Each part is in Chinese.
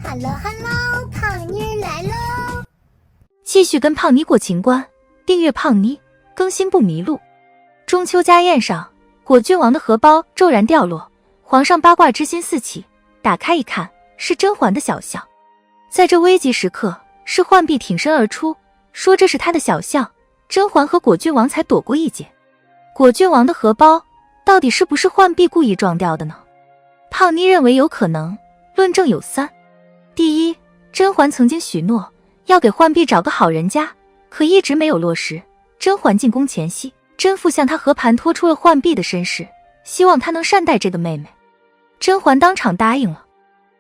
Hello Hello， 胖妮儿来喽！继续跟胖妮过情关，订阅胖妮，更新不迷路。中秋家宴上，果郡王的荷包骤然掉落，皇上八卦之心四起，打开一看，是甄嬛的小象。在这危急时刻，是浣碧挺身而出，说这是他的小象，甄嬛和果郡王才躲过一劫。果郡王的荷包到底是不是浣碧故意撞掉的呢？胖妮认为有可能，论证有三。第一，甄嬛曾经许诺要给浣碧找个好人家，可一直没有落实。甄嬛进宫前夕，甄父向她和盘托出了浣碧的身世，希望她能善待这个妹妹。甄嬛当场答应了。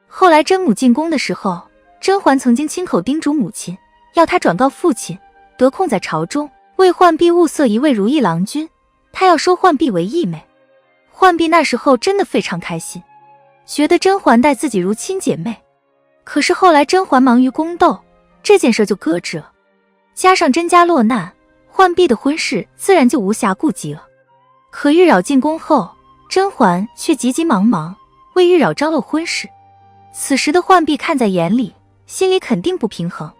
后来甄母进宫的时候，甄嬛曾经亲口叮嘱母亲，要她转告父亲，得空在朝中为浣碧物色一位如意郎君，她要收浣碧为义妹。浣碧那时候真的非常开心，觉得甄嬛待自己如亲姐妹。可是后来甄嬛忙于宫斗，这件事就搁置了。加上甄家落难，浣碧的婚事自然就无暇顾及了。可玉娆进宫后，甄嬛却急急忙忙为玉娆张罗婚事。此时的浣碧看在眼里，心里肯定不平衡。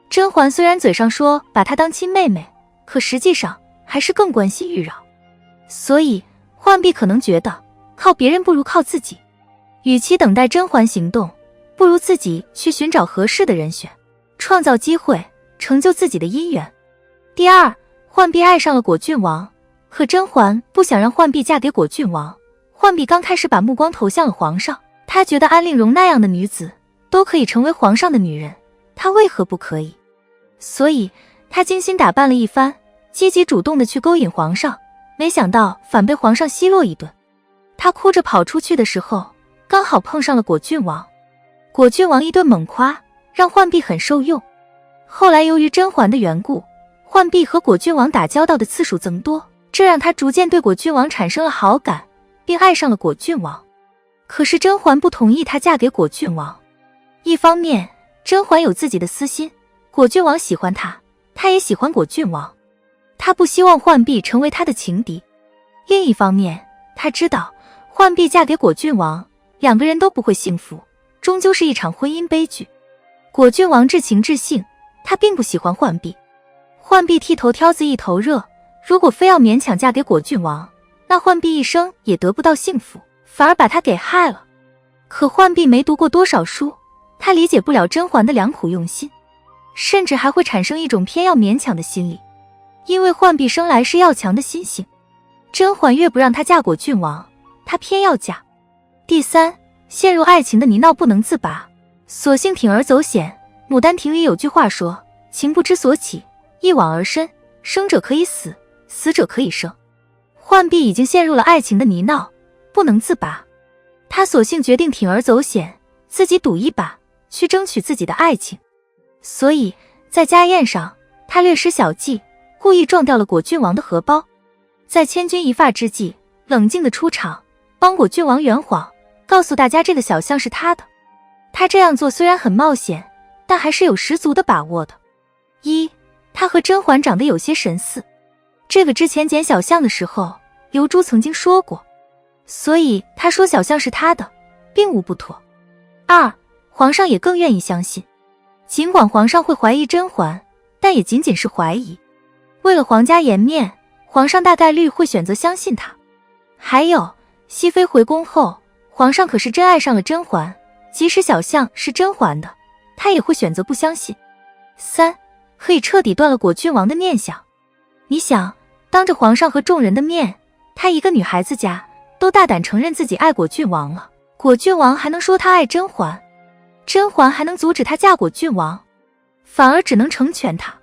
甄嬛虽然嘴上说把她当亲妹妹，可实际上还是更关心玉娆。所以浣碧可能觉得靠别人不如靠自己，与其等待甄嬛行动，不如自己去寻找合适的人选，创造机会，成就自己的姻缘。第二，浣碧爱上了果郡王，可甄嬛不想让浣碧嫁给果郡王。浣碧刚开始把目光投向了皇上，她觉得安陵容那样的女子都可以成为皇上的女人，她为何不可以？所以她精心打扮了一番，积极主动地去勾引皇上，没想到反被皇上奚落一顿。她哭着跑出去的时候，刚好碰上了果郡王。果郡王一顿猛夸，让浣碧很受用。后来由于甄嬛的缘故，浣碧和果郡王打交道的次数增多，这让她逐渐对果郡王产生了好感，并爱上了果郡王。可是甄嬛不同意她嫁给果郡王。一方面，甄嬛有自己的私心，果郡王喜欢她，她也喜欢果郡王，她不希望浣碧成为她的情敌。另一方面，她知道浣碧嫁给果郡王，两个人都不会幸福，终究是一场婚姻悲剧。果郡王至情至性，他并不喜欢浣碧。浣碧剃头挑子一头热，如果非要勉强嫁给果郡王，那浣碧一生也得不到幸福，反而把他给害了。可浣碧没读过多少书，他理解不了甄嬛的良苦用心，甚至还会产生一种偏要勉强的心理。因为浣碧生来是要强的心性，甄嬛越不让她嫁果郡王，她偏要嫁。第三，陷入爱情的泥淖不能自拔，索性铤而走险。牡丹亭里有句话说，情不知所起，一往而深，生者可以死，死者可以生。浣碧已经陷入了爱情的泥淖，不能自拔，她索性决定铤而走险，自己赌一把，去争取自己的爱情。所以在家宴上，她略施小计，故意撞掉了果郡王的荷包。在千钧一发之际，冷静地出场，帮果郡王圆谎，告诉大家这个小象是他的。他这样做虽然很冒险，但还是有十足的把握的。一，他和甄嬛长得有些神似，这个之前捡小象的时候，刘珠曾经说过，所以他说小象是他的，并无不妥。二，皇上也更愿意相信，尽管皇上会怀疑甄嬛，但也仅仅是怀疑。为了皇家颜面，皇上大概率会选择相信他。还有，熹妃回宫后，皇上可是真爱上了甄嬛，即使小象是甄嬛的，他也会选择不相信。三，可以彻底断了果郡王的念想。你想，当着皇上和众人的面，他一个女孩子家都大胆承认自己爱果郡王了，果郡王还能说他爱甄嬛？甄嬛还能阻止他嫁果郡王？反而只能成全他。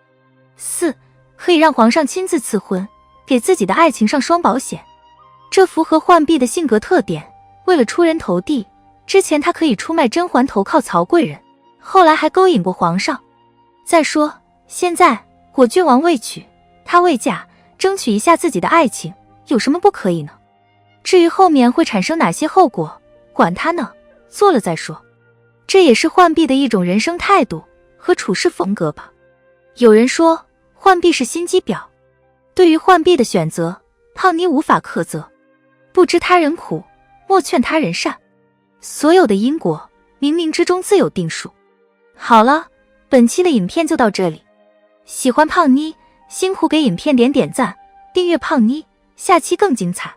四，可以让皇上亲自赐婚，给自己的爱情上双保险。这符合浣碧的性格特点，为了出人头地，之前他可以出卖甄嬛投靠曹贵人，后来还勾引过皇上。再说现在果郡王未娶，他未嫁，争取一下自己的爱情，有什么不可以呢？至于后面会产生哪些后果，管他呢，做了再说。这也是浣碧的一种人生态度和处事风格吧。有人说浣碧是心机婊，对于浣碧的选择，胖妮无法苛责。不知他人苦，莫劝他人善。所有的因果冥冥之中自有定数。好了，本期的影片就到这里。喜欢胖妮，辛苦给影片点赞，订阅胖妮，下期更精彩。